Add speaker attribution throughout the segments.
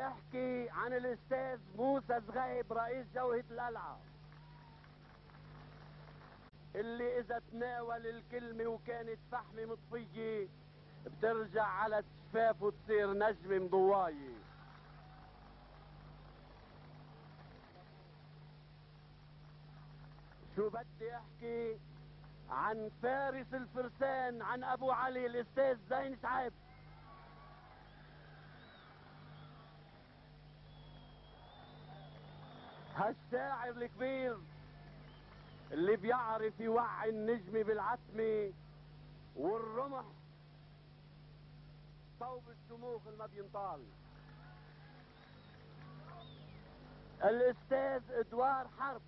Speaker 1: احكي عن الاستاذ موسى زغيب رئيس جوهة القلعة، اللي اذا تناول الكلمة وكانت فحمة مطفية بترجع على شفاف وتصير نجمة مضواية. شو بدي احكي عن فارس الفرسان، عن ابو علي الاستاذ زين شعيب. هالشاعر الكبير اللي بيعرف يوعي النجمة بالعتمة والرمح صوب الشموخ اللي ما بينطال. الاستاذ ادوار حرب،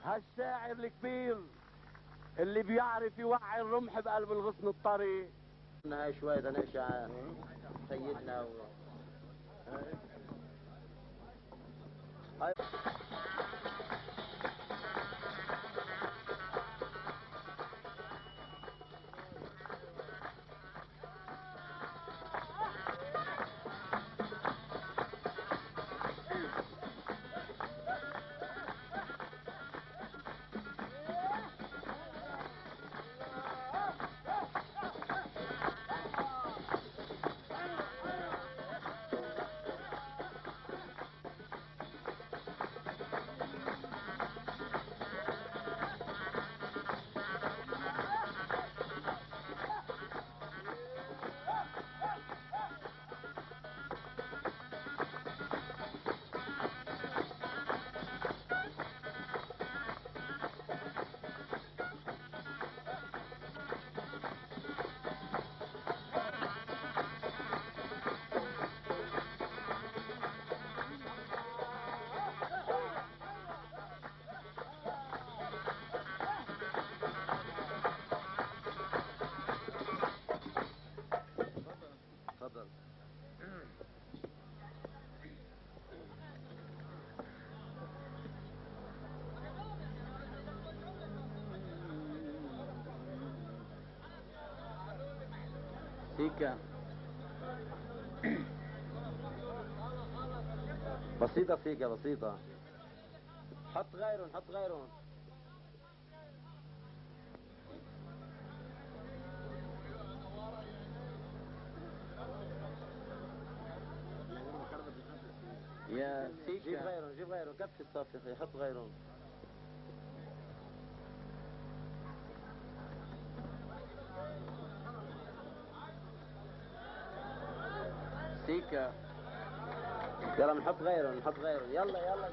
Speaker 1: هالشاعر الكبير اللي بيعرف يوعي الرمح بقلب الغصن الطري.
Speaker 2: هاي شوية نرجع سيدنا هاي تفضل. سيكا بسيطة، سيكا بسيطة. حط غيرهم، حط غيرهم. يا سيكا جيب غيرهم، جيب غيرهم، كفي الصف يا اخي، حط غيرهم. سيكا يلا نحط غيرهم، نحط غيرهم، يلا يلا.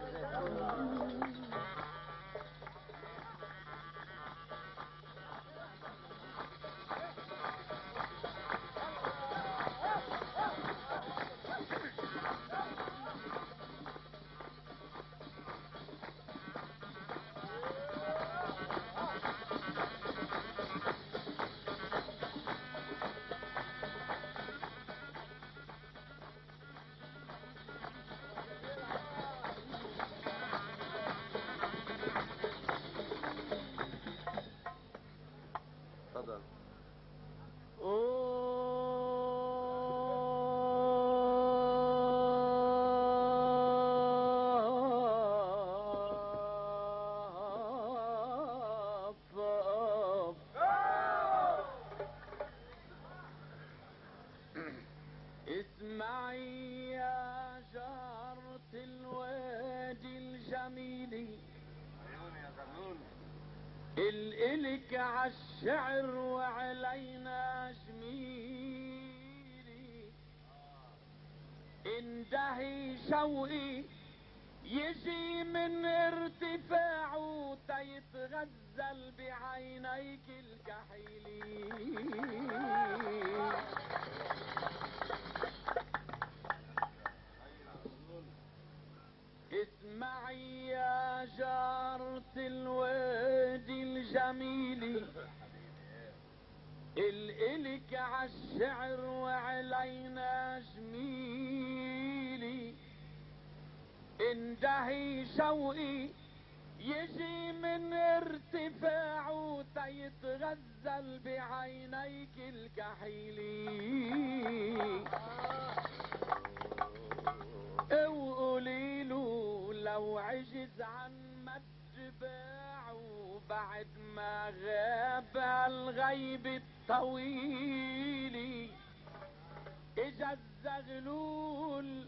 Speaker 2: تفضل.
Speaker 1: اسمعي يا جارة الوادي الجميل، الإلك عالشعر وعلينا جميلي، اندهي شوقي يجي من ارتفاعه تيتغزل بعينيك الكحيلي. اسمعي يا جارة الوادي الجميل، الإلك عالشعر وعلينا جميلي، اندهي شوقي يجي من ارتفاعه تيتغزل بعينيك الكحيلي. عجز عن مد باعه بعد ما غاب الغيب الطويل. اجا الزغلول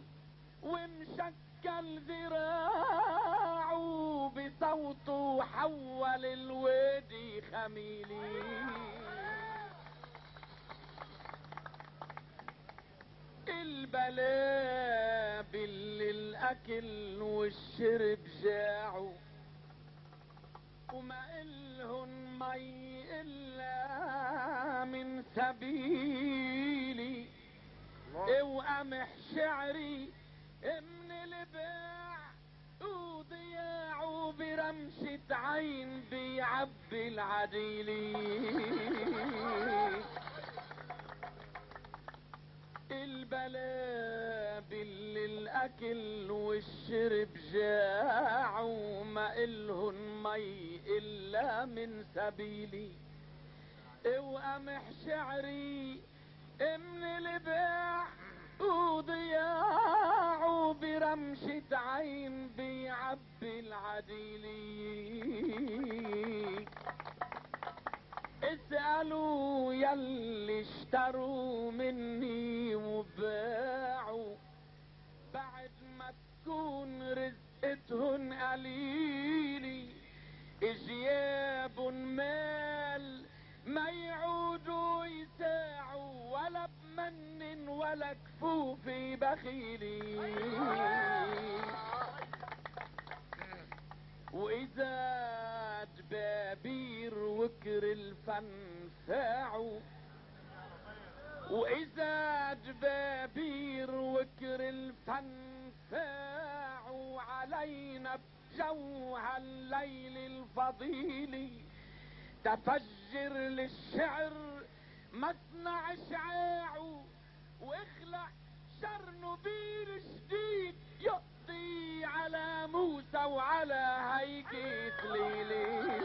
Speaker 1: ومشكل ذراعه بصوته حول الوادي خميلي. البلابل للأكل والشرب جاعوا وما إلهن مي إلا من سبيلي. وقمح شعري من الباع وضياعه برمشة عين بيعبي العديلي. البلابل للأكل والشرب جاعوا ما إلهن مي إلا من سبيلي. وقمح شعري من الباع وضياعه برمشة عين بيعبي العديلي. اسألوا يلي اشتروا مني وباعوا بعد ما تكون رزقتهن قليلي. جياب مال ما يعودوا يساعوا ولا بمن ولا كفوفي بخيلي. واذا دبابير وكر الفن فاعوا واذا دبابير وكر الفن فاعوا علينا بجوها الليل الفضيلي. تفجر للشعر مصنع اشعاعه واخلع شر نبيل جديد يقضي على موسى وعلى هيكل ليلي.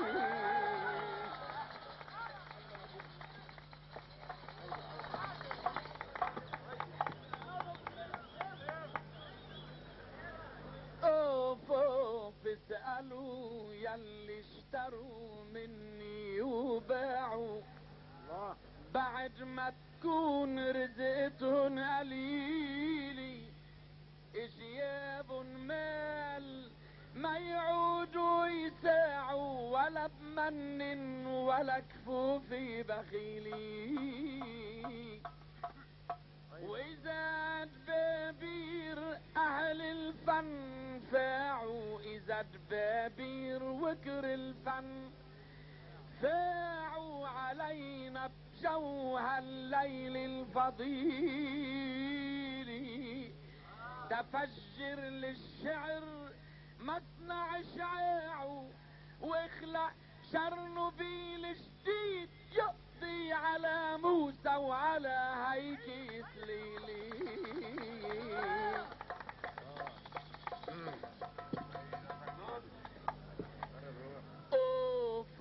Speaker 1: اوف اوف اسألوا يلي اشتروا مني وباعوا بعد ما تكون رزقتهن قليلي. جياب مال ما يعودوا يساعوا ولا بمن ولا كفوفي بخيلي. واذا دبابير اهل الفن فاعوا اذا دبابير وكر الفن فاعوا علينا بجوها الليل الفضيلي. تفجر للشعر مصنع اشعاعه واخلع شر نبيل جديد يقضي على موسى وعلى هيكل ليلي. اوف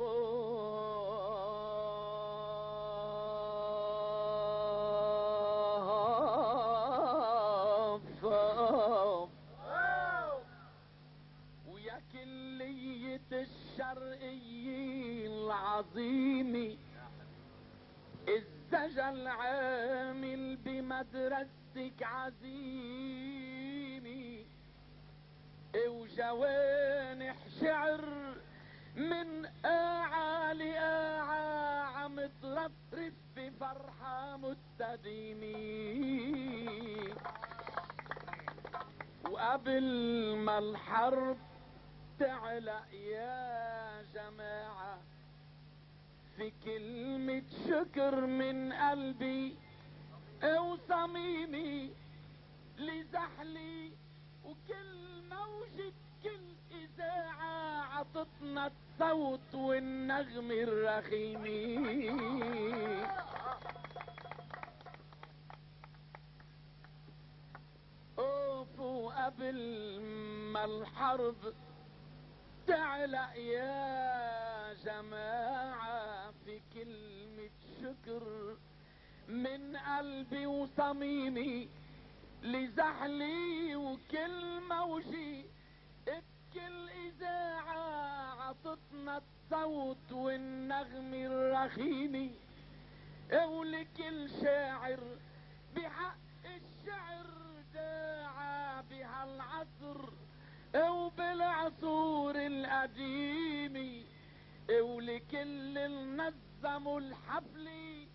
Speaker 1: ويا كلية الشرقية العظيمة الزجل عامل بمدرستك عزيمي. وجوانح شعر من اعالي عم ترفرف بفرحة مستديمي. وقبل ما الحرب تعلق يا جماعة في كلمة شكر من قلبي وصميمي لزحلي وكل موجة كل إذاعة عطتنا الصوت والنغم الرخيمي. اوف وقبل ما الحرب تعلق يا جماعة في كلمة شكر من قلبي وصميمي لزحلي وكل موجي الإذاعة عطتنا الصوت والنغم الرخيمي، ولكل شاعر بحق الشعر داعى بهالعصر وبالعصور القديم، ولكل النظموا الحفلي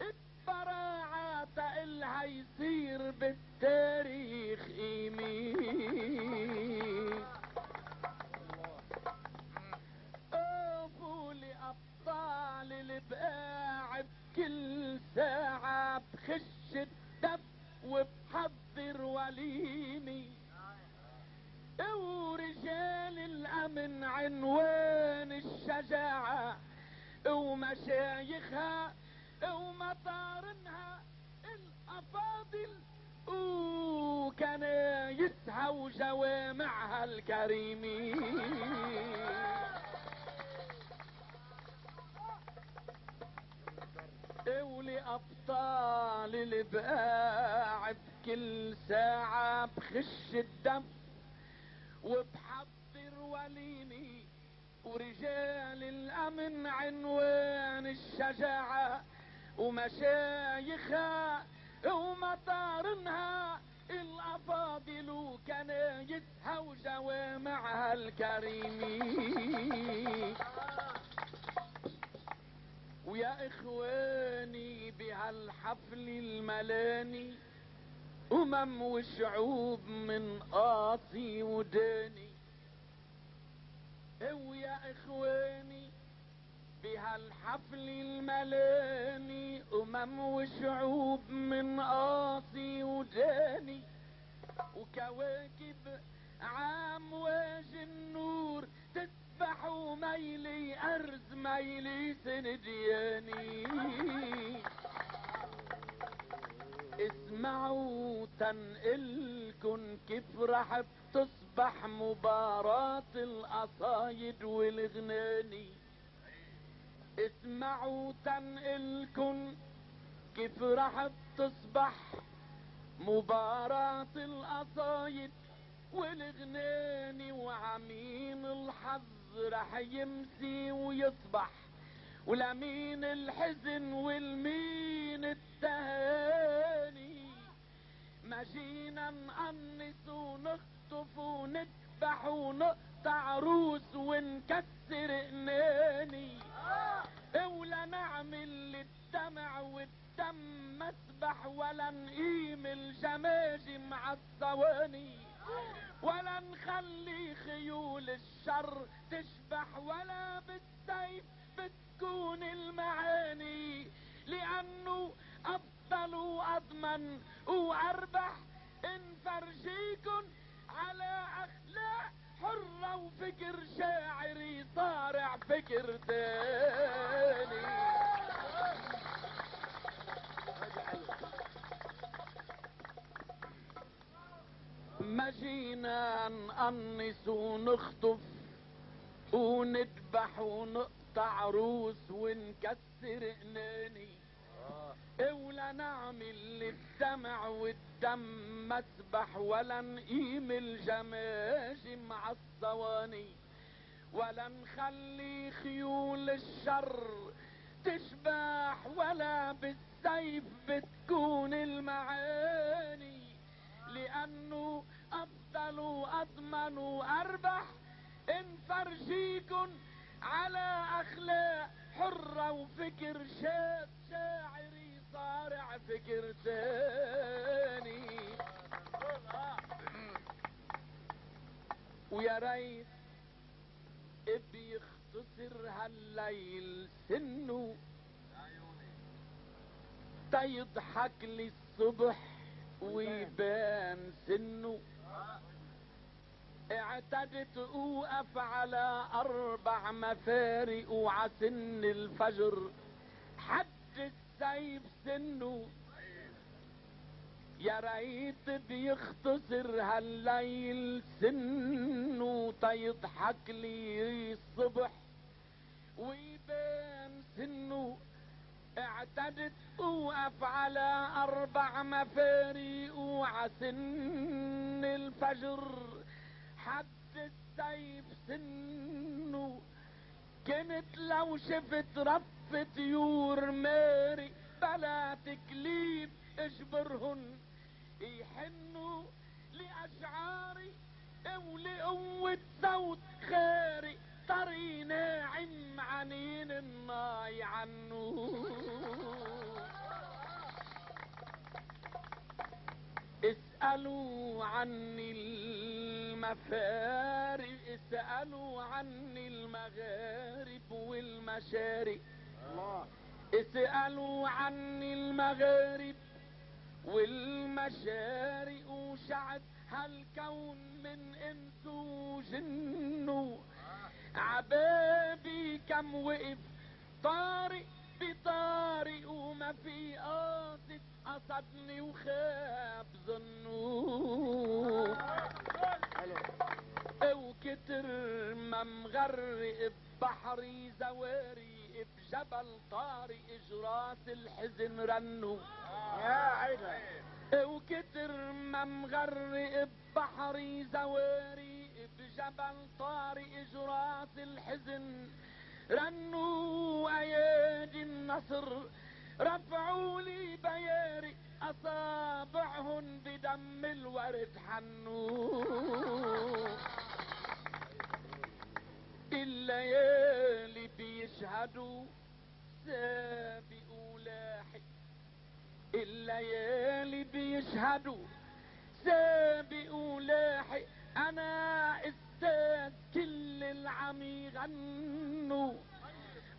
Speaker 1: البراعة إلها يصير بالتاريخ قيمي. اوفوا لأبطال البقاع بكل ساعة بخش الدب وبحضر وليمي، ورجال الأمن عنوان الشجاعة ومشايخها ومطارنها الأفاضل وكنايسها وجوامعها الكريمين. ولأبطال البقاع بكل ساعة بخش الدم وبحضر وليمي، ورجال الأمن عنوان الشجاعة ومشايخها ومطارنها الأفاضل وكنايسها وجوامعها الكريمين. ويا إخواني بهالحفل الملاني وشعوب من قاصي وداني، ويا إخواني بهالحفل الملاني وشعوب من قاصي وداني، وكواكب عام واج النور تسبح وميلي أرز ميلي سندياني. اسمعوا تنقلكن كيف رح بتصبح مباراة القصايد والغناني. اسمعوا تنقلكن كيف رح بتصبح مباراة القصايد والغناني، وعمين الحظ رح يمسي ويصبح، ولمين الحزن والمين التهاني. ما جينا نقنص ونخطف ونذبح ونقطع روس ونكسر قناني، ولا نعمل للدمع والدم مسبح، ولا نقيم الجماجم عالصواني، ولا نخلي خيول الشر تشبح، ولا بالسيف بتكون المعاني. لأنه أفضل وأضمن وأربح إن فرجيكن على أخلاق حرة وفكر شاعري صارع فكر تاني. ما جينا نقنص ونخطف ونذبح ونقطع روس ونكسر قناني، ولا نعمل للدمع والدم مسبح، ولا نقيم الجماجم عالصواني، ولا نخلي خيول الشر تشبح، ولا بالسيف بتكون المعاني. لأنه أفضل وأضمن وأربح إن فرجيكن على أخلاق حرة وفكر شاعري صارع فكر تاني. ويا ريت بيختصر هالليل سنه تيضحك لي الصبح ويبان سنه. اعتدت اوقف على 4 مفارق وعسن الفجر حد السيف سنه. يا ريت بيختصر هالليل سنه تيضحك لي الصبح ويبان سنه. اعتدت اوقف على 4 مفارق وعسن الفجر حد السيف شايف سنه، كنت لو شفت رف طيور ماري بلا تكليف اجبرهن يحنوا لأشعاري ولقوة صوت خاري طري ناعم عنين الناي عنه. اسألوا عني المفارق، اسألوا عني المغارب والمشارق، اسألوا عني المغارب والمشارق وشعب هالكون من انس وجنه. عبابي كم وقف طارق بطارق وما في قاصد قصدني وخاب ظنه. وكتر ما مغرق ببحري زواري بجبل طارق اجراس الحزن رنوا.
Speaker 3: يا عيني
Speaker 1: وكتر ما مغرق ببحري زواري بجبل طارق اجراس الحزن رنوا. ايادي النصر رفعوا لي بياري اصابعهن بدم الورد حنوا. الليالي بيشهدوا سابق ولاحق، الليالي بيشهدوا سابق ولاحق. انا استاذ كل العم يغنوا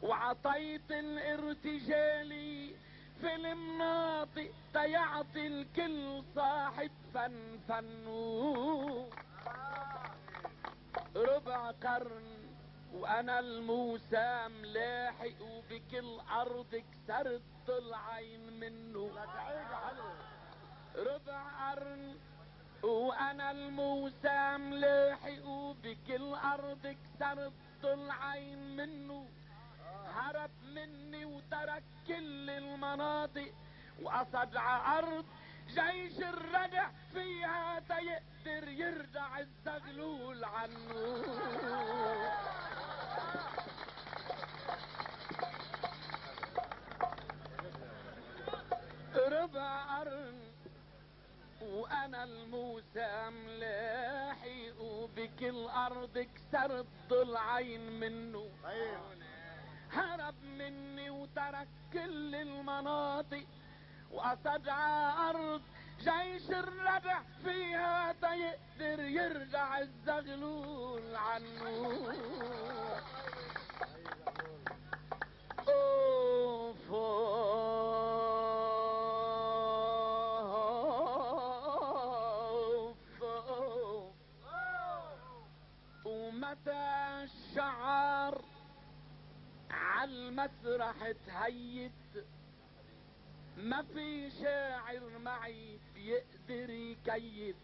Speaker 1: وعطيت الارتجالي في المناطق تيعطي الكل صاحب فن فنو. ربع قرن وانا الموسى ملاحق وبكل ارض كسرت العين منه. ربع قرن وانا الموسى ملاحق وبكل ارض كسرت العين منه. هرب مني وترك كل المناطق وقصد ع ارض جيش الردع فيها تيقدر يردع الزغلول عنه. ربع قرن وانا الموسى ملاحق وبكل ارض كسرت ضلعين منه. هرب مني وترك كل المناطق وقصد ع ارض جيش الردع فيها تيقدر يرجع الزغلول عنه. اوف ومتى الشعار عالمسرح تهيت ما في شاعر معي بيقدر يكيد.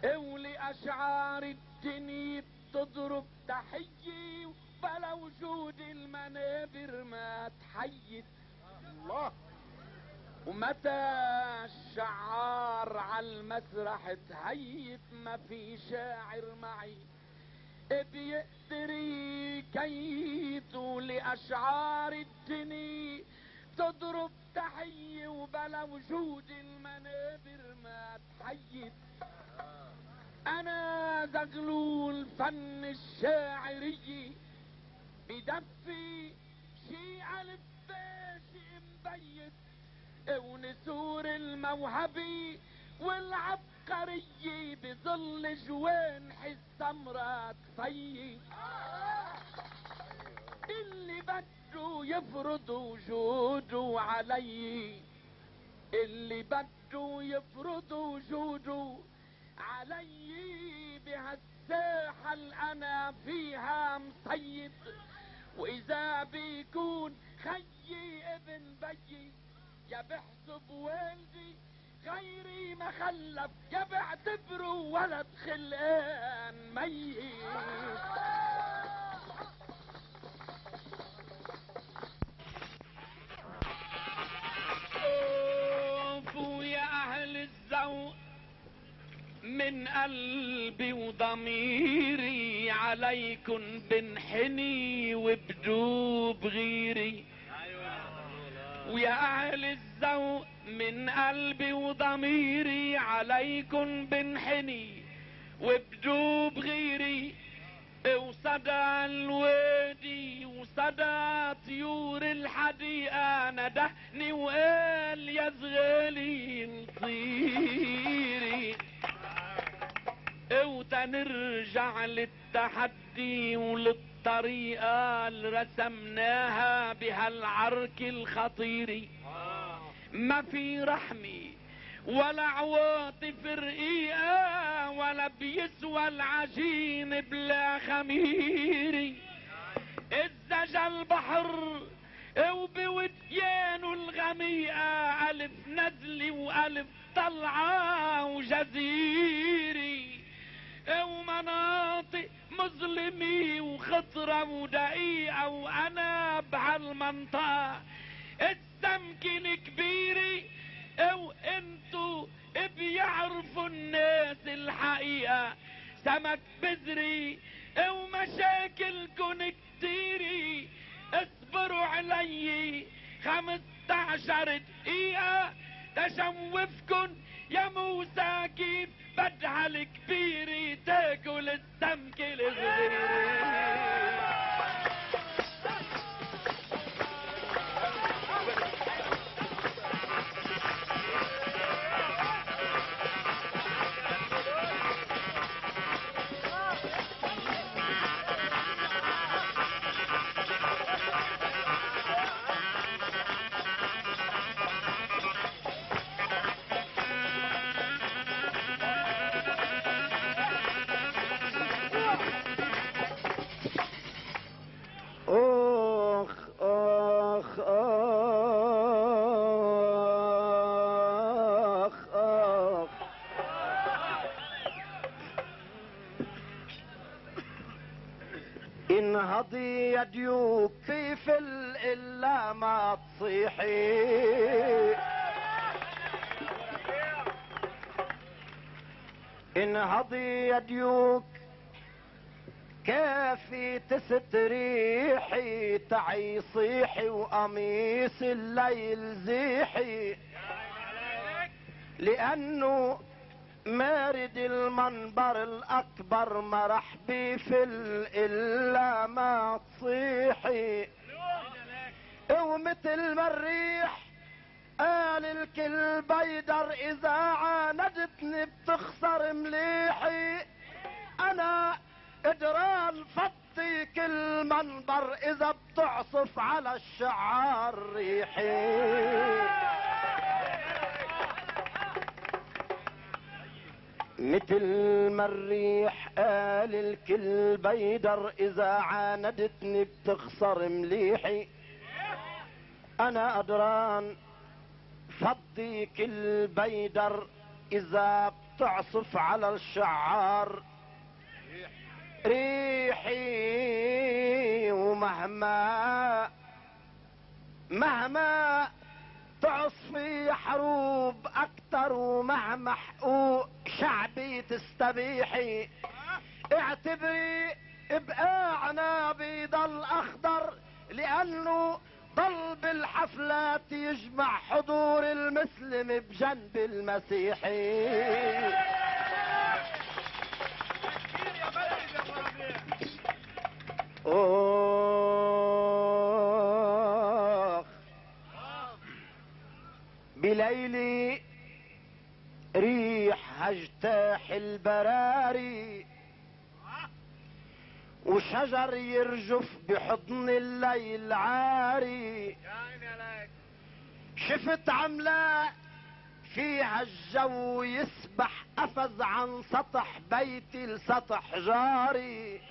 Speaker 1: ولأشعار الدنيا بتضرب تحية بلا وجود المنابر ما تحيد.
Speaker 3: الله.
Speaker 1: ومتى الشعار عالمسرح تهيت ما في شاعر معي بيقدر يكيد. لأشعار الدنيا تضرب تحية وبلا وجود المنابر ما تحيد. انا زغلول فن الشاعرية بدفي شي الف باشي مبيت ونسور الموهبي والعبقرية بظل جوانح السمرة تفيي. اللي بده يفرض وجوده علي، اللي بده يفرض وجوده علي بهالساحة اللي انا فيها مصيد. واذا بيكون خيي ابن بيي يا بحسب والدي غيري ما خلف يا بعتبره ولد خلقان ميت. اوف يا اهل الذوق من من قلبي وضميري عليكن بنحني وبدوب غيري. ويا اهل الذوق من قلبي وضميري عليكن بنحني وبدوب غيري. وصدى الوادي وصدى طيور الحديقة ندهني وقال يا زغالي نطيري. وتنرجع للتحدي وللطريقة اللي رسمناها بهالعرك الخطيري. ما في رحمي ولا عواطف رقيقة ولا بيسوى العجين بلا خميري. الزجا البحر وبوديانه الغميقة ألف نزلي وألف طلعة وجزيري. ومناطق مظلمة وخطرة ودقيقة وأنا بهالمنطقة السمكة الكبيرة. وانتو بيعرفوا الناس الحقيقة سمك بذري ومشاكلكن كتيري. اصبروا علي 15 دقيقة تشوفكن يا موسى كيف بدها الكبيرة تاكل السمكة الصغيرة.
Speaker 4: انهضي يا ديوك في فل الا ما تصيحي. انهضي يا ديوك كافي تستريحي. تعي صيحي وقميص الليل زيحي لانه مارد المنبر الاكبر مرحبي في الا ما تصيحي. ومثل ما الريح قال الكل بيدر اذا عاندتني بتخسر مليحي. انا قدران فضي كل منبر اذا بتعصف على الشعار ريحي. مثل ما الريح قال الكل بيدر اذا عاندتني بتخسر مليحي. انا قدران فضي كل بيدر اذا بتعصف على الشعار ريحي. ومهما تعصفي حروب اكتر ومهما حقوق شعبي تستبيحي. اعتبري بقاعنا بيضل اخضر لانه ضل بالحفلات يجمع حضور المسلم بجنب المسيحي. بليلي ريح هجتاح البراري وشجر يرجف بحضن الليل عاري. شفت عملاء فيها الجو يسبح قفز عن سطح بيتي لسطح جاري.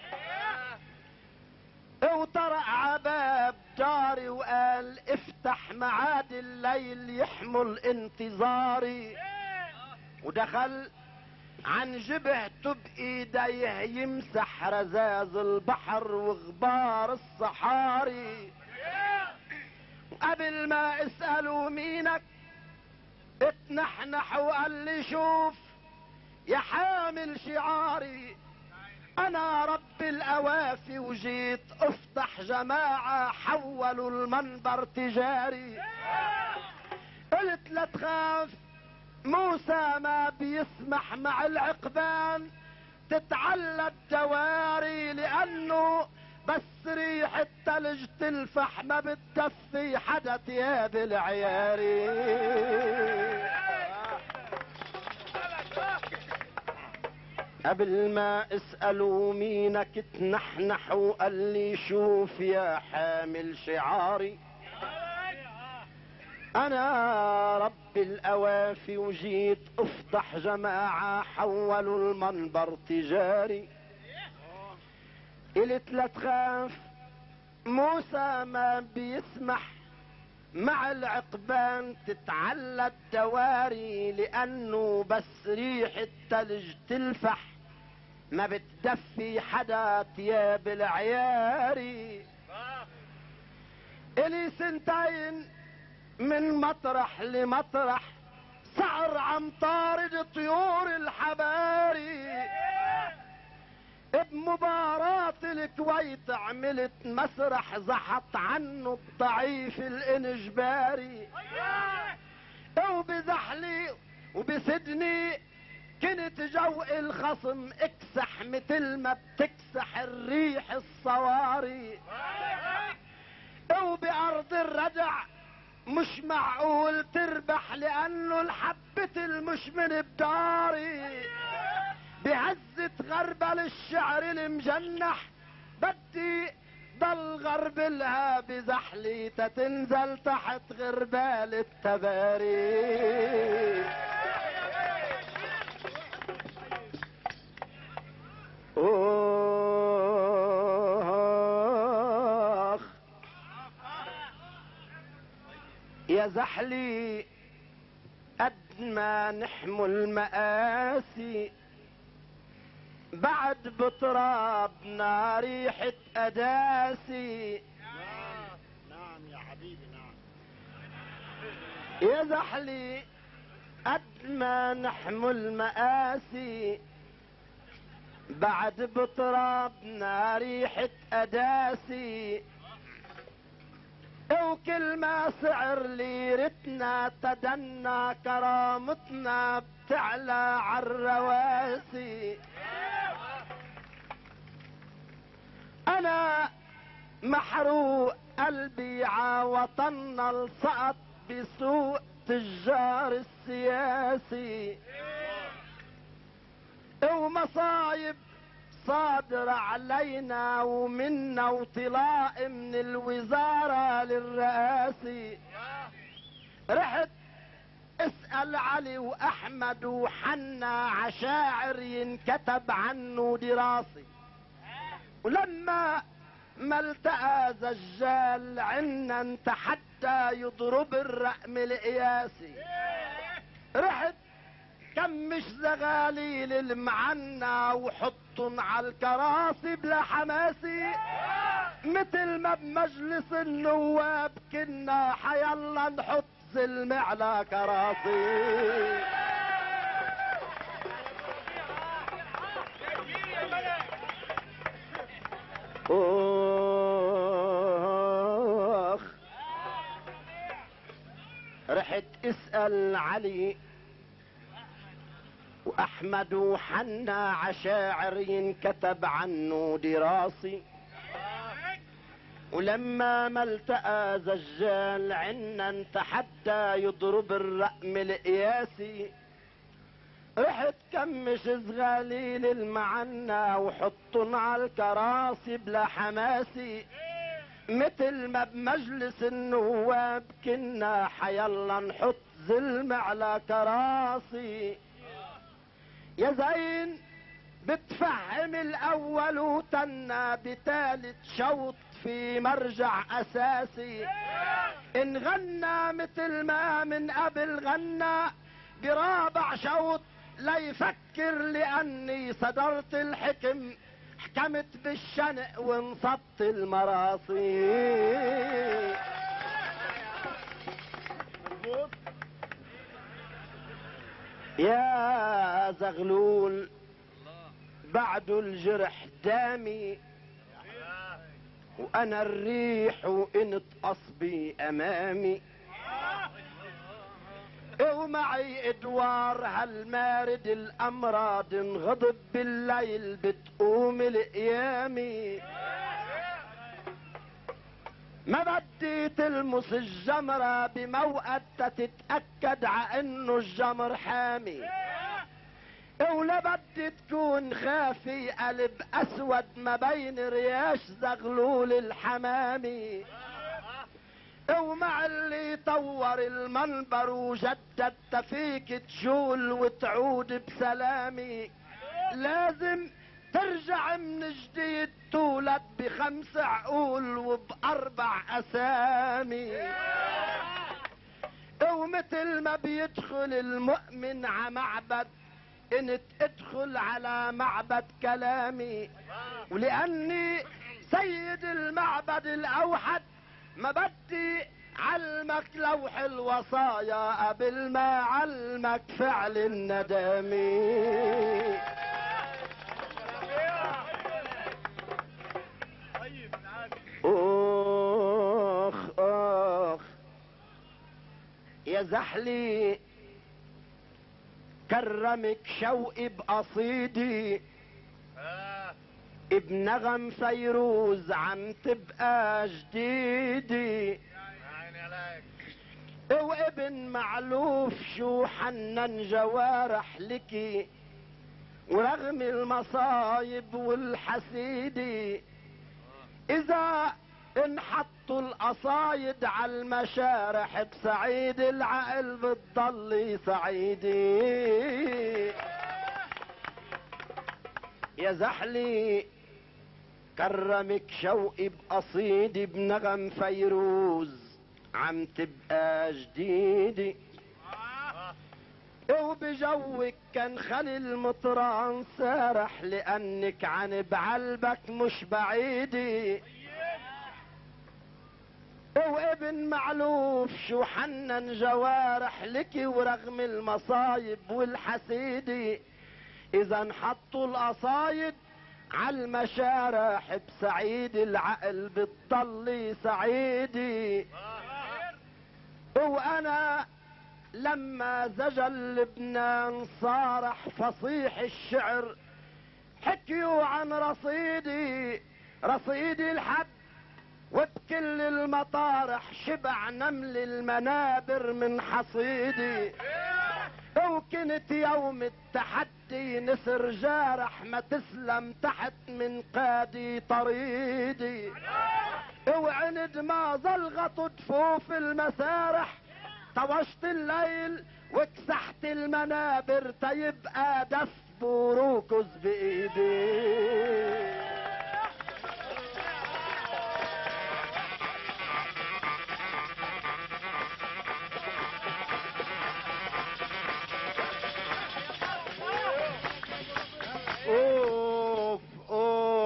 Speaker 4: وطرق عباب داري وقال افتح معاد الليل يحمل انتظاري. ودخل عن جبهته بايديه يمسح رذاذ البحر وغبار الصحاري. قبل ما اسأله مينك اتنحنح وقال لي شوف يا حامل شعاري انا رب الاوافي وجيت افتح جماعة حولوا المنبر تجاري. قلت لا تخاف موسى ما بيسمح مع العقبان تتعلى الدواري، لانه بس ريح التلج تلفح ما بتدفي حدا تياب العياري. قبل ما اسألوا مينك تنحنح وقال لي شوف يا حامل شعاري انا رب الاوافي وجيت افتح جماعة حولوا المنبر تجاري. قلت لا تخاف موسى ما بيسمح مع العقبان تتعلى الدواري، لانه بس ريح التلج تلفح ما بتدفي حدا تياب العياري. الي سنتين من مطرح لمطرح سعر عم طارد طيور الحباري. بمباراة الكويت عملت مسرح زحط عنه الضعيف الانجباري. وبزحلي وبسدني كنت جو الخصم اكسح مثل ما بتكسح الريح الصواري. وبأرض الردع مش معقول تربح لانه الحبة المش من بداري. بهزة غربل الشعر المجنح بدي ضل غربلها بزحلي تتنزل تحت غربال التباري. اوه يا زحلي قد ما نحمل مآسي بعد بترابنا ريحة أداسي.
Speaker 3: نعم يا حبيبي نعم.
Speaker 4: يا زحلي قد ما نحمل مآسي بعد بترابنا ريحة أداسي. وكل ما سعر ليرتنا تدنى كرامتنا بتعلى عالرواسي. انا محروق قلبي عوطنا السقط بسوق تجار السياسي. ومصايب صادرة علينا ومنا وطلاء من الوزارة للرئاسي. رحت اسأل علي واحمد وحنا عشاعر ينكتب عنه دراسي. ولما ما التقى زجال عنا انت حتى يضرب الرقم القياسي. رحت كمش زغاليل المعنا وحطن على الكراسي بلا حماسي. مثل ما بمجلس النواب كنا حيلا نحط زلم على كراسي. اوخ رحت اسأل علي واحمد وحنا عشاعر ينكتب عنه دراسي. ولما ما التقى زجال عنا انت حتى يضرب الرقم القياسي. رحت كمش زغاليل المعنا وحطن على الكراسي بلا حماسي. مثل ما بمجلس النواب كنا حيلا نحط زلم على كراسي. يا زين بتفهم الاول وتنا بتالت شوط في مرجع اساسي. ان غنى مثل ما من قبل غنى برابع شوط لا يفكر لاني صدرت الحكم حكمت بالشنق وانصبت المراصي. يا زغلول بعد الجرح دامي، وانا الريح وانت قصبي امامي، ومعي ادوار هالمارد الامراض انغضب بالليل بتقوم الايامي، ما بدي تلمس الجمرة بموقت تتأكد ع انه الجمر حامي، ولا بدي تكون خافي قلب اسود ما بين رياش زغلول الحمامي، ومع اللي طور المنبر وجدد فيك تجول وتعود بسلامي، لازم ترجع من جديد تولد ب5 عقول وب4 اسامي، ومثل ما بيدخل المؤمن ع معبد انت ادخل على معبد كلامي، ولاني سيد المعبد الاوحد ما بدي علمك لوح الوصايا قبل ما علمك فعل الندامي. اخ اخ يا زحلي كرمك شوقي بقصيدي، بنغم فيروز عم تبقى جديدي، وابن معلوف شو حنن جوارح لكي، ورغم المصايب والحسيدي اذا انحطوا القصايد على المشارح بسعيد العقل بتضلي سعيدي. يا زحلي كرمك شوقي بقصيدي، بنغم فيروز عم تبقى جديدي، وبجوك كان خليل مطران سارح، لانك عن بعلبك مش بعيدي، وابن معلوف شو حنن جوارح لكي، ورغم المصايب والحسيدي اذا انحطوا القصايد عالمشارح بسعيد العقل بتضلي سعيدي. وانا لما زجل لبنان صارح فصيح الشعر، حكيوا عن رصيدي الحد، وبكل المطارح شبع نمل المنابر من حصيدي، وكنت يوم التحدي نسر جارح ما تسلم تحت من قادي طريدي، وعند ما زلغطوا جفوف المسارح طوشت الليل وكسحت المنابر تيبقى دف بروكز بايدي. اوف اوف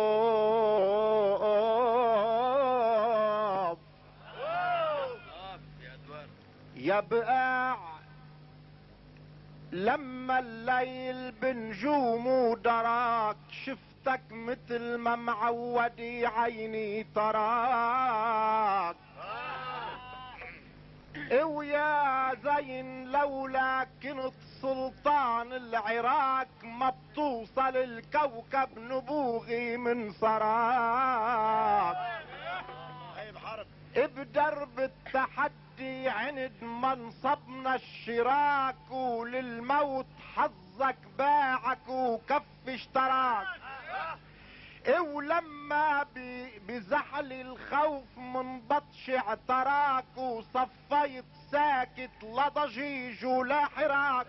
Speaker 4: يا بقاع لما الليل بنجومه دراك، شفتك مثل ما معودي عيني تراك، ويا زين لولا كنت سلطان العراق ما بتوصل الكوكب نبوغي من سراك. بدرب التحدي عند منصبنا الشراك، وللموت حظك باعك وكف اشتراك، ولما بزحل الخوف من بطش اعتراك، وصفيت ساكت لا ضجيج ولا حراك،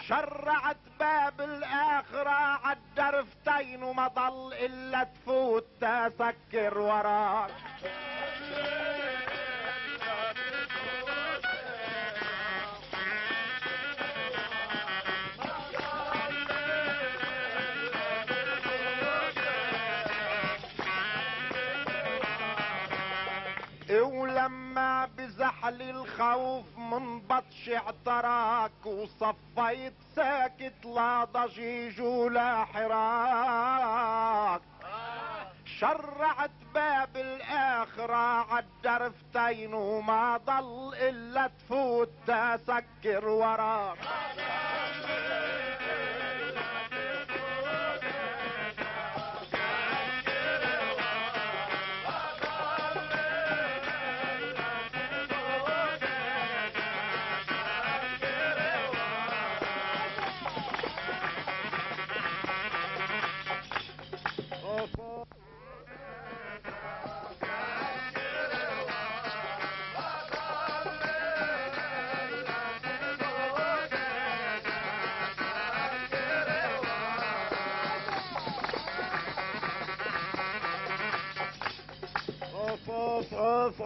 Speaker 4: شرعت باب الاخرة عالدرفتين وما ضل الا تفوت تسكر وراك. ولما بزحل الخوف من بطش اعتراك وصفيت ساكت لا ضجيج ولا حراك. شرعت باب الاخرة عالدرفتين وما ضل الا تفوت تسكر وراك. اوف اوف اوف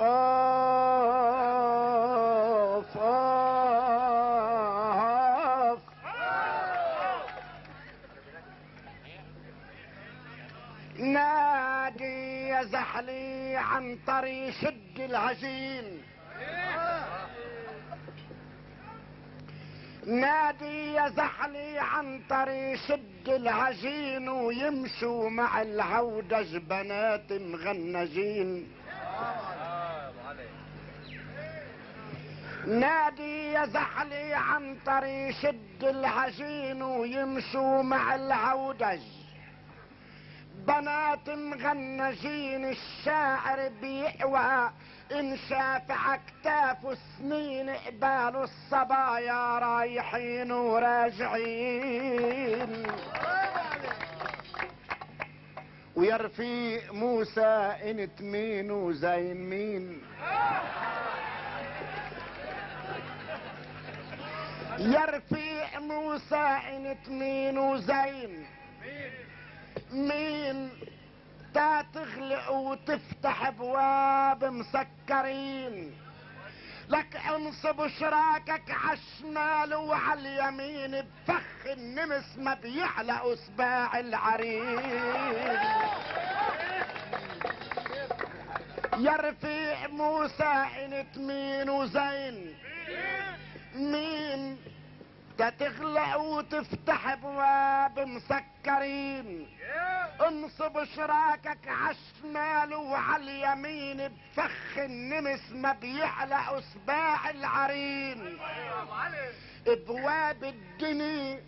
Speaker 4: اوف. نادي يا زحلي عن طريق شد العجين. نادي يا زحلي عن طريق شد العجين ويمشوا مع العودج بنات مغنجين. نادي يا زحلي عن طريق شد العجين ويمشوا مع العودج بنات مغنجين. الشاعر بيقوى ان شاف عكتاف سنين قبال الصبايا رايحين وراجعين. ويا رفيق موسى انت مين وزين مين؟ يا رفيق موسى انت مين وزين مين؟ تا تغلق وتفتح ابواب مسكرين. لك انصب شراكك عالشمال وعاليمين بفخ النمس ما بيعلق سباع العرين. يا رفيق موسى انت مين وزين مين؟ تغلق وتفتح ابواب مسكرين. انصب شراكك عالشمال وعاليمين بفخ النمس ما بيعلق سباع العرين. ابواب الدنيا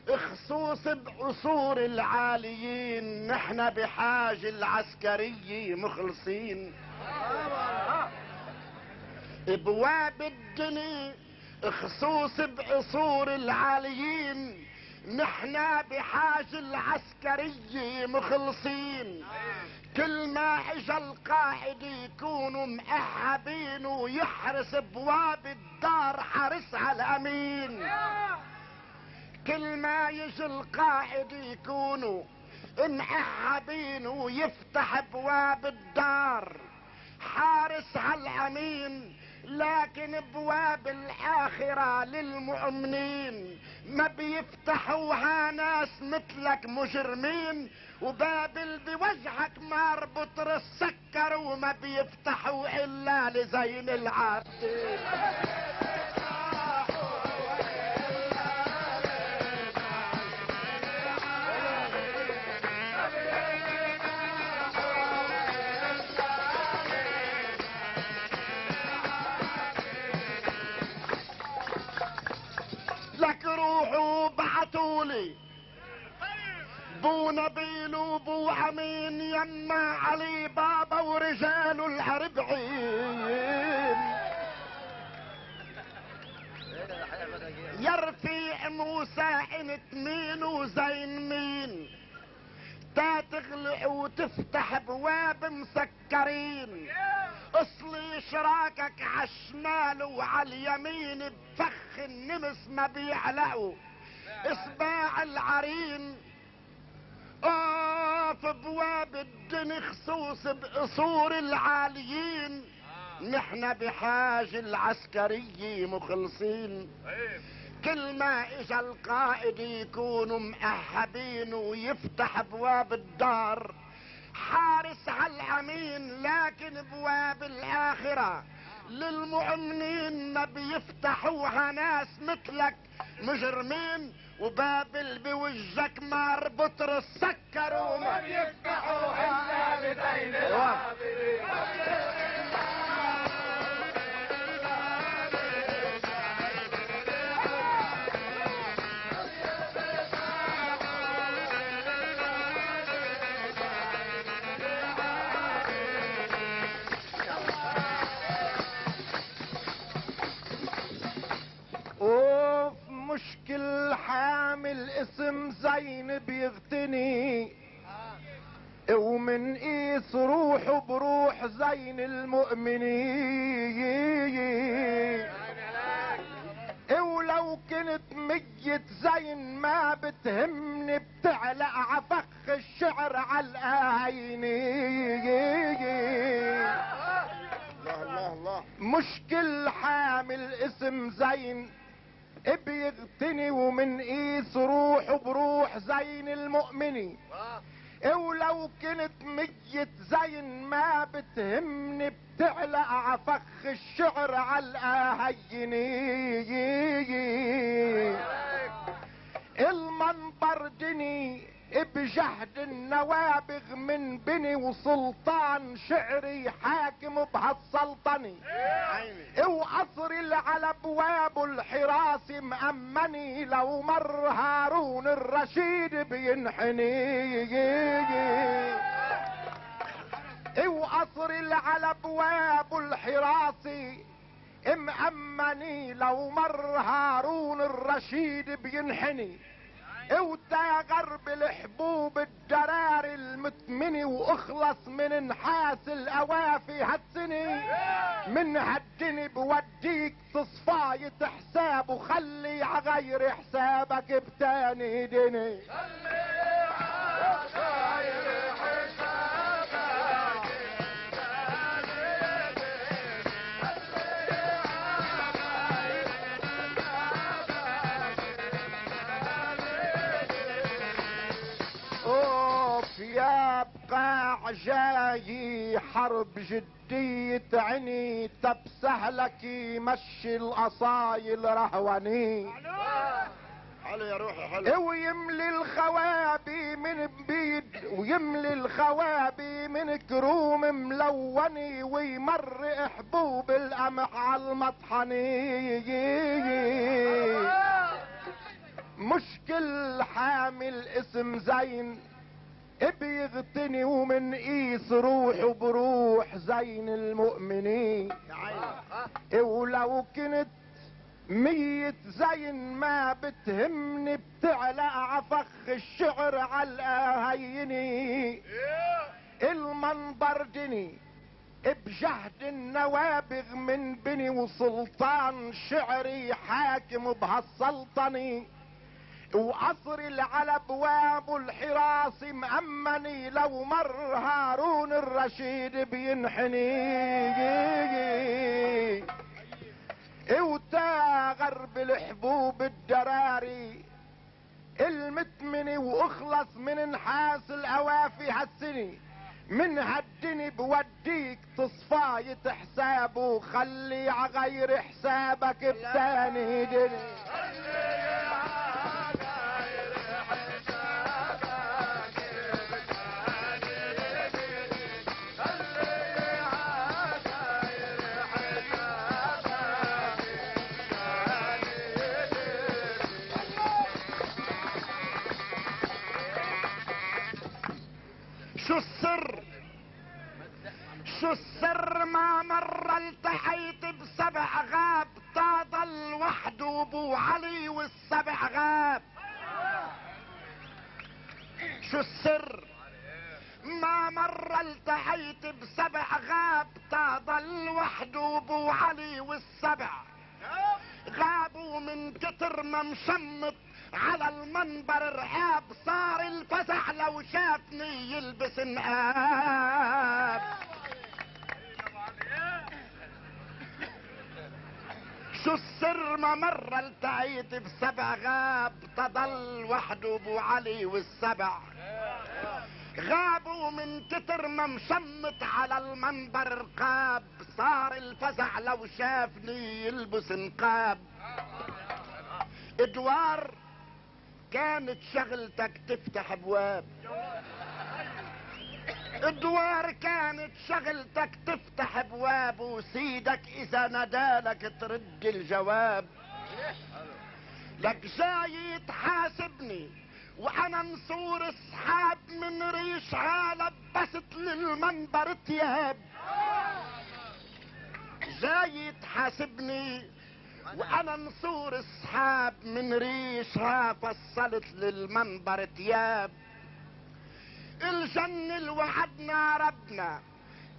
Speaker 4: خصوص بقصور العاليين. نحن بحاجة العسكرية مخلصين. ابواب الدنيا خصوص بقصور العاليين. نحنا بحاجة العسكرية مخلصين. كل ما اجا القائد يكونوا مأهبين ويحرس ابواب الدار حرس على الامين. كل ما يجي القائد يكونوا مأهبين ويفتح ابواب الدار حارس على الامين. لكن ابواب الاخرة للمؤمنين ما بيفتحوها ناس مثلك مجرمين. وبابل بوجهك مربوط السكر وما بيفتحوا الا لزين العابدين. لك روحوا بعتولي بو نبيل وبو امين يما علي بابا ورجال الاربعين. يا رفيق موسى انت مين وزين مين؟ تا تغلق وتفتح ابواب مسكرين. اصلي شراكك عالشمال وعاليمين بفخ النمس ما بيعلقوا اصباع العرين. في ابواب الدنيا خصوص بقصور العاليين. نحن بحاجة العسكرية مخلصين. كل ما اجا القائد يكونوا مأهبين ويفتح ابواب الدار حارس على الامين. لكن ابواب الاخرة للمؤمنين ما بيفتحوها ناس مثلك مجرمين، وبابل بوجهك مربوط السكر وما بيفتحوها الا بدين العابرين. مشكل حامل اسم زينب يغتني، ومن قيس روحه بروح زين المؤمنين. ولو كنت ميت زين ما بتهمني، بتعلق عفخ الشعر على الآيين.
Speaker 3: الله الله.
Speaker 4: مشكل حامل اسم زين بيغتني، ومن قيس روحه بروح زين المؤمنين. ولو كنت ميت زين ما بتهمني، بتعلق عفخ الشعر على الآهين. المنبر دني بجهد النوابغ من بني، وسلطان شعري حاكم بهالسلطنة. وقصري على ابواب الحراس مأمني، لو مر هارون الرشيد بينحني. وقصري على ابواب الحراس مأمني، لو مر هارون الرشيد بينحني. وتا غرب الحبوب الدرار المتمني، واخلص من نحاس الأوافي هالسني. من هالدني بوديك تصفاية حساب، وخلي عغير حسابك بتاني دني. يا بقاع جاي حرب جدية عني، تبسهلك يمشي الأصايل رهوني.
Speaker 3: حلو يا روحي حلو.
Speaker 4: ويملي الخوابي من بيد، ويملي الخوابي من كروم ملوني، ويمر حبوب القمح على المطحني. مشكل حامل اسم زين بيغتني، ومن قيس روحه بروح زين المؤمنين. ولو كنت ميت زين ما بتهمني، بتعلق عفخ الشعر على الآهيني. المنبر دني بجهد النوابغ من بني، وسلطان شعري حاكم بهالسلطنة. وقصري على ابواب الحراس مأمني، لو مر هارون الرشيد بينحني. وتا غرب الحبوب الدراري المتمني، واخلص من نحاس الاوافي هالسني. من هالدني بوديك تصفاية حسابه، وخلي عغير حسابك بتاني دني. شو السر؟ شو السر؟ ما مر التحيت بسبع غاب، تضل وحده ابو علي والسبع غاب. شو السر؟ ما مر التحيت بسبع غاب، تضل وحده ابو علي والسبع غابوا. من كتر ما مشمط على المنبر رعاب، صار الفزع لو شافني يلبس نقاب. شو السر؟ ما مر التعيت بسبع غاب، تضل وحده ابو علي والسبع غابوا من كتر ما مشمت على المنبر رقاب، صار الفزع لو شافني يلبس نقاب. ادوار كانت شغلتك تفتح ابواب، ادوار كانت شغلتك تفتح ابواب، وسيدك اذا نادالك ترد الجواب. لك جاي تحاسبني وانا نصور السحاب، من ريشها لبست للمنبر تياب. جاي تحاسبني وانا نصور السحاب، من ريشها فصلت للمنبر تياب. الجنة اللي وعدنا ربنا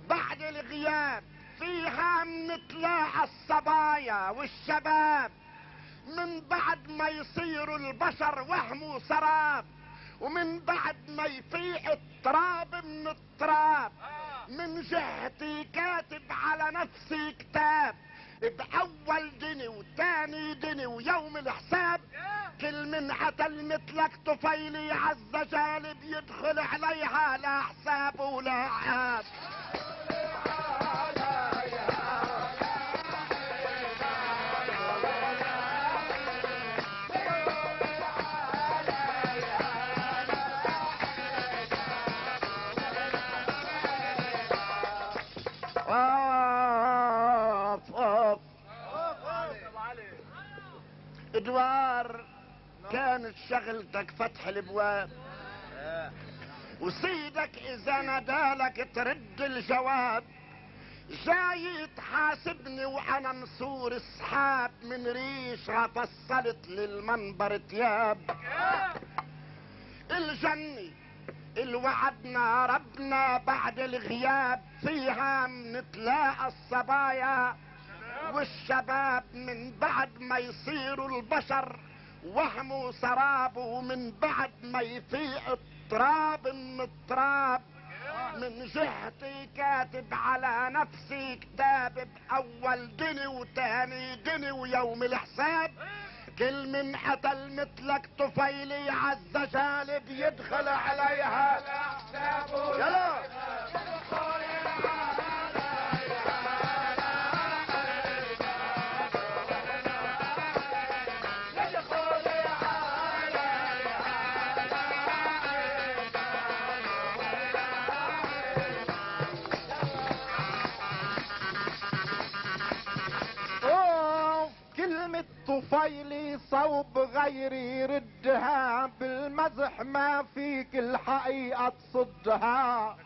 Speaker 4: بعد الغياب، فيها منتلاقى الصبايا والشباب، من بعد ما يصيروا البشر وهم وسراب، ومن بعد ما يفيق التراب من التراب. من جهتي كاتب على نفسي كتاب، بأول دني وتاني دني ويوم الحساب. كل من قتل مثلك طفيلي عالزجال بيدخل عليها لا حساب ولا عاب. ادوار كانت شغلتك فتح الابواب، وسيدك اذا نادالك ترد الجواب. جاي تحاسبني وانا نصور السحاب، من ريشها فصلت للمنبر تياب. الجنة اللي وعدنا ربنا بعد الغياب، فيها منتلاقى الصبايا والشباب، من بعد ما يصيروا البشر وهم وسراب، ومن بعد ما يفيق التراب من التراب. من جهتي كاتب على نفسي كتاب، بأول دني وتاني دني ويوم الحساب. كل من قتل مثلك طفيلي عالزجال بيدخل عليها لحسابه. يلا طفيلي صوب غيري يردها، بالمزح ما فيك الحقيقة تصدها.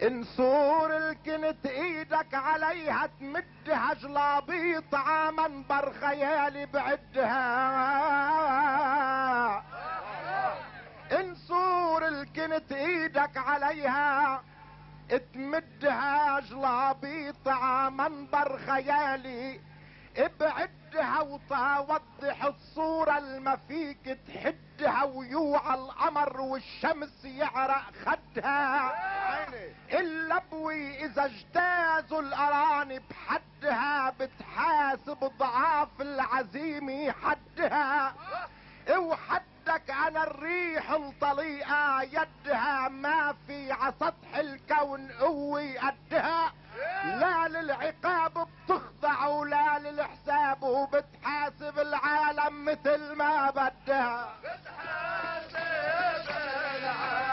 Speaker 4: انصور الكنت ايدك عليها تمدها، جلابيط عمنبر خيالي بعدها. انصور الكنت ايدك عليها تمدها، جلابيط عمنبر خيالي ابعدها، وتوضح الصورة الما فيك تحدها، ويوعى القمر والشمس يعرق خدها. اللبوي اذا اجتازوا الارانب حدها، بتحاسب ضعاف العزيمة حدها. وحدك انا الريح الطليقة يدها، ما في عسطح الكون قوي قدها. لا للعقاب بتخضع ولا للحساب، وبتحاسب العالم مثل ما بدها. بتحاسب العالم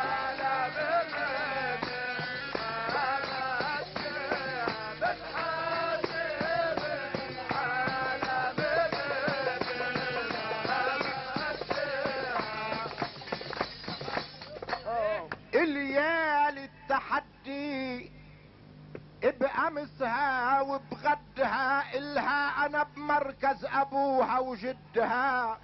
Speaker 4: الليالي التحدي بأمسها وبغدها، إلها أنا بمركز أبوها وجدها.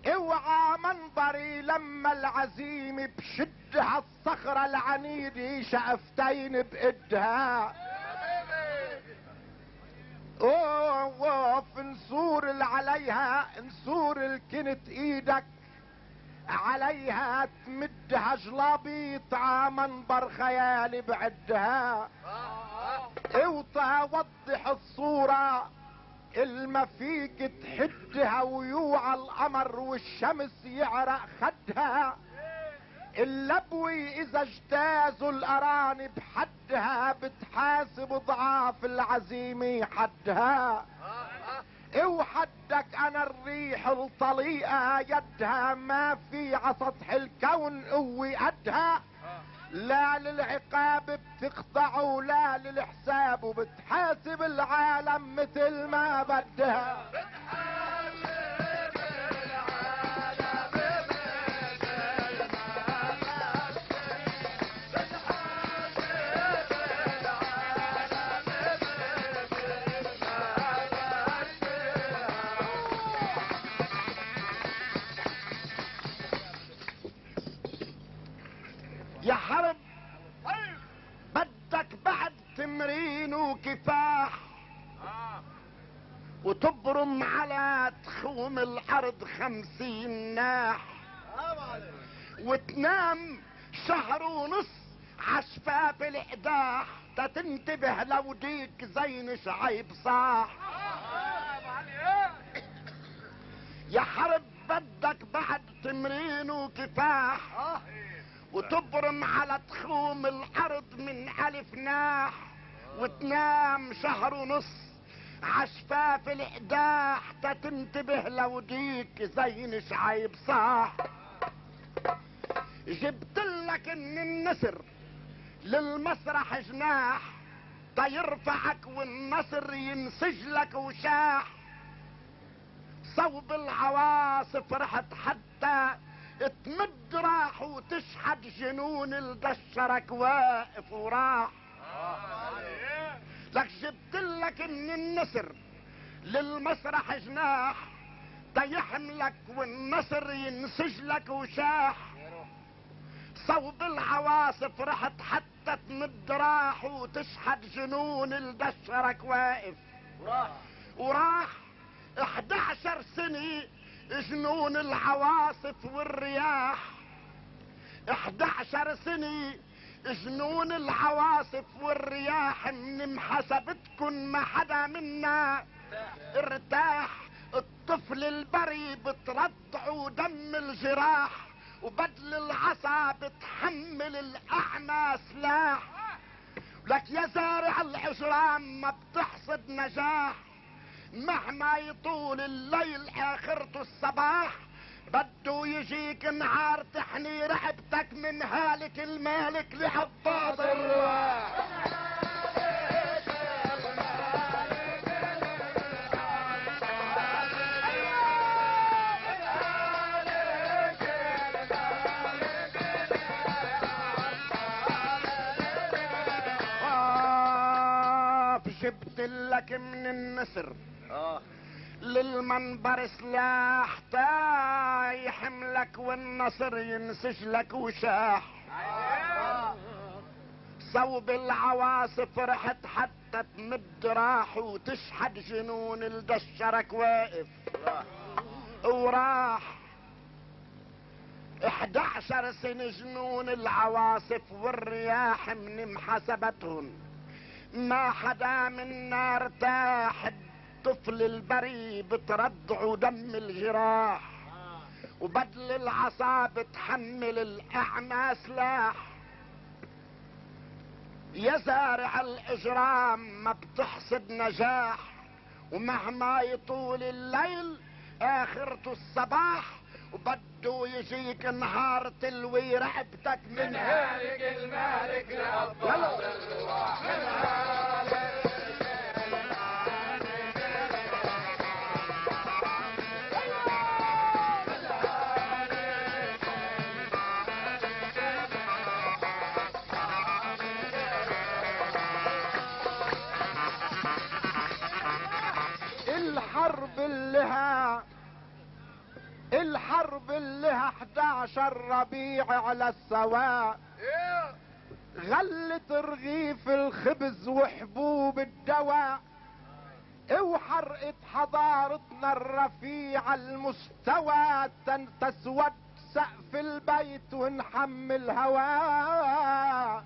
Speaker 4: اوعى منبري لما العزيم بشدها، الصخرة العنيدة شقفتين بإدها. اوف نسور اللي عليها، نسور الكنت ايدك عليها تمدها، جلابيط عمنبر خيالي بعدها. وتوضح الصورة الما فيك تحدها، ويوعى القمر والشمس يعرق خدها. اللبوي اذا اجتازوا الارانب حدها بتحاسب ضعاف العزيمة حدها. وحدك انا الريح الطليقة يدها ما في عسطح الكون قوي قدها. لا للعقاب بتخضع ولا للحساب وبتحاسب العالم مثل ما بدها. يا حرب بدك بعد تمرين وكفاح وتبرم على تخوم الارض 50 ناح وتنام شهر ونص عشفاف القداح تتنتبه لو ديك زين شعيب صاح. يا حرب بدك بعد تمرين وكفاح وتبرم على تخوم الارض من الف ناح وتنام شهر ونص عشفاف القداح تتنتبه لو ديك زين شعيب صاح. جبتلك ان النسر للمسرح جناح تيرفعك والنسر ينسجلك وشاح. صوب العواصف رحت حتى تمد راح وتشحد جنون الدشرك واقف وراح. لك جبتلك ان النسر للمسرح جناح تيحملك والنسر ينسجلك وشاح. صوب العواصف رحت حتى تمد راح وتشحد جنون الدشرك واقف وراح. 11 سنة جنون العواصف والرياح 11 سنة جنون العواصف والرياح من محاسبتكن ما حدا منا ارتاح. الطفل البري بترضعه دم الجراح وبدل العصا بتحمل الاعمى سلاح. لك يا زارع العجران ما بتحصد نجاح مهما يطول الليل اخرته الصباح. بده يجيك نهار تحني رقبتك من هالك المالك لعباط الرواح. جبتلك من النسر للمنبر سلاح تا يحملك والنصر ينسجلك وشاح. صوب العواصف رحت حتى تمد راح وتشحد جنون الدشرك واقف وراح. 11 سنة جنون العواصف والرياح من محاسبتهم ما حدا منا ارتاح. الطفل البري بترضعه دم الجراح وبدل العصا بتحمل الاعمى سلاح. يا زارع الاجرام ما بتحصد نجاح ومهما يطول الليل اخرته الصباح. وبده يجيك نهار تلوي رقبتك من هالك المالك لأبطال الرواح. الحرب اللي 11 ربيع على السواء غلت رغيف الخبز وحبوب الدواء وحرقت حضارتنا الرفيع المستوى. تسود سقف البيت ونحمل هواء.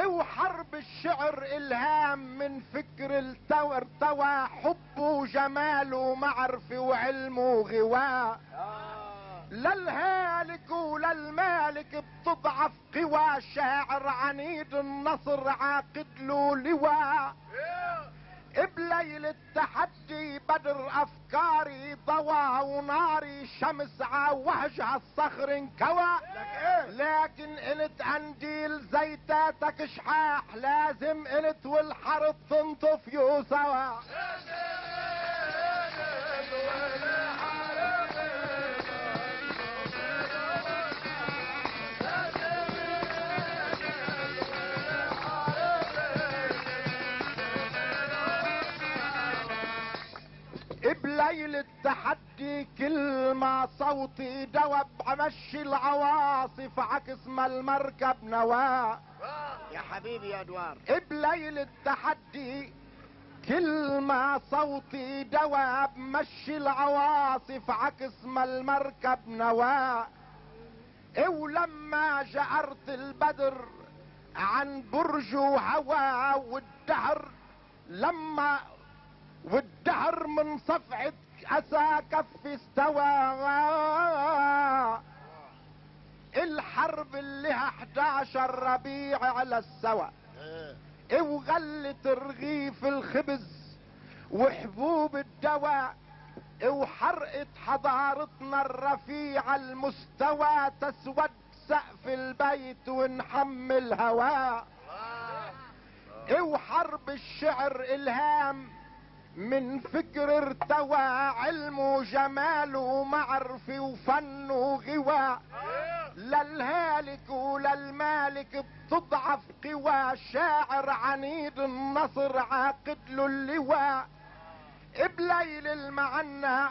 Speaker 4: وحرب الشعر الهام من فكر ارتوى حبه وجماله ومعرفه وعلمه وغواء. للهالك وللمالك بتضعف قوى، شاعر عنيد النصر عاقد له لواء. بليل التحدي بدر افكاري ضوى، وناري شمس عوهجها الصخر انكوى. لكن انت قنديل زيتاتك شحاح، لازم انت والحرب تنطف يو سوا. بليل التحدي كل ما صوتي دوب، امشي العواصف عكس ما المركب نواه.
Speaker 3: يا حبيبي يا دوار.
Speaker 4: بليل التحدي كل ما صوتي دوب، مشي العواصف عكس ما المركب نواه. ولما جأرت البدر عن برج هوا، والدهر من صفعة أسى كف استوى. الحرب اللي 11 ربيع على السوا، وغلت رغيف الخبز وحبوب الدواء، وحرقت حضارتنا الرفيع المستوى. تسود سقف البيت ونحمل هواء. وحرب الشعر الهام من فكر ارتوى، علمه جماله ومعرفه وفنه غوى. للهالك وللمالك بتضعف قوى، شاعر عنيد النصر عاقد له اللواء. بليل المعنى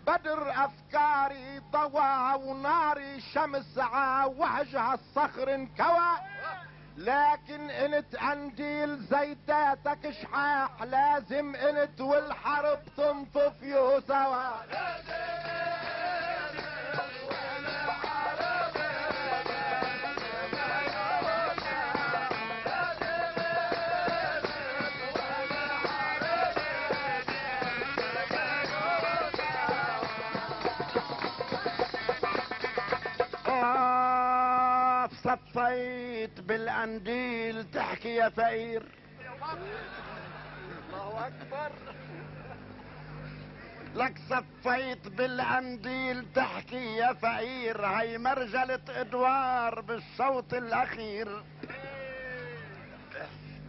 Speaker 4: بدر افكاري ضوى، وناري شمس عوهجها الصخر انكوى. لكن انت قنديل زيتاتك شحاح، لازم انت والحرب تنطف يو سوا. صفيت بالقنديل تحكي يا فقير.
Speaker 3: الله اكبر.
Speaker 4: لك صفيت بالقنديل تحكي يا فقير، هي مرجلة ادوار بالصوت الاخير.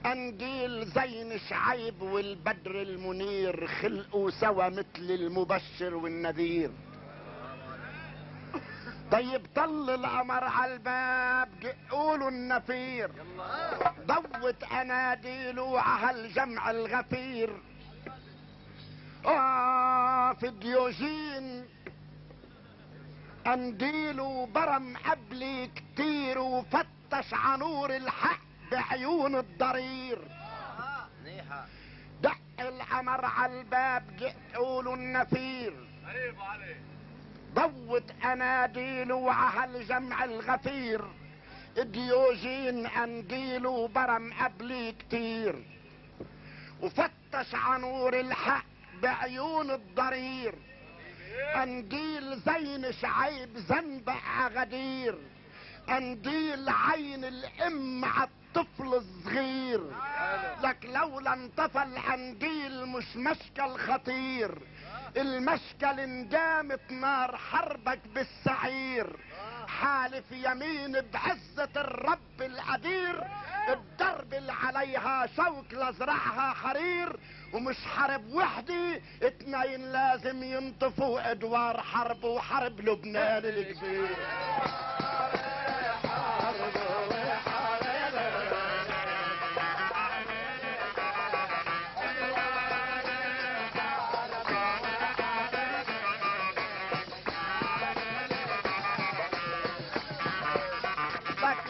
Speaker 4: قنديل زين شعيب والبدر المنير، خلقوا سوا مثل المبشر والنذير. طيب طل القمر على الباب قولوا النفير، ضوت اناديله عهالجمع الغفير. في ديوجين قنديله برم قبلي كتير، وفتش عنور الحق بعيون الضرير. دق القمر على الباب قولوا النفير، ضوت اناديله وعهالجمع الغفير. ديوجين قنديله برم قبلي كتير، وفتش عنور الحق بعيون الضرير. قنديل زين شعيب زنبق عغدير، قنديل عين الام عالطفل الصغير. لك لولا انطفى القنديل مش مشكل خطير، المشكل اندامت نار حربك بالسعير. حالف يمين بعزة الرب القدير، الدرب اللي عليها شوك لزرعها حرير. ومش حرب وحدي، اتنين لازم ينطفوا ادوار حرب، وحرب لبنان الكبير.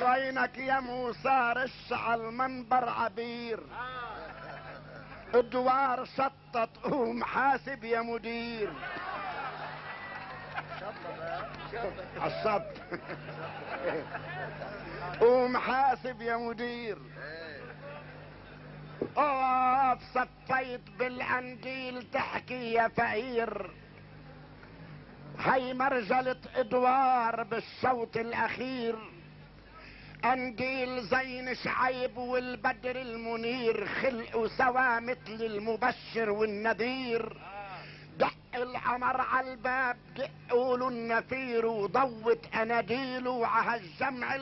Speaker 4: وينك يا موسى رش على المنبر عبير، الدوار شطط قوم حاسب يا مدير. الشط قوم حاسب يا مدير. صفيت بالقنديل تحكي يا فقير، هي مرجلة ادوار بالشوط الاخير، قنديل زين شعيب والبدر المنير، خلقوا سوا مثل المبشر والنذير. دق القمر عالباب، دقوا له النفير، وضوت اناديله عهالجمع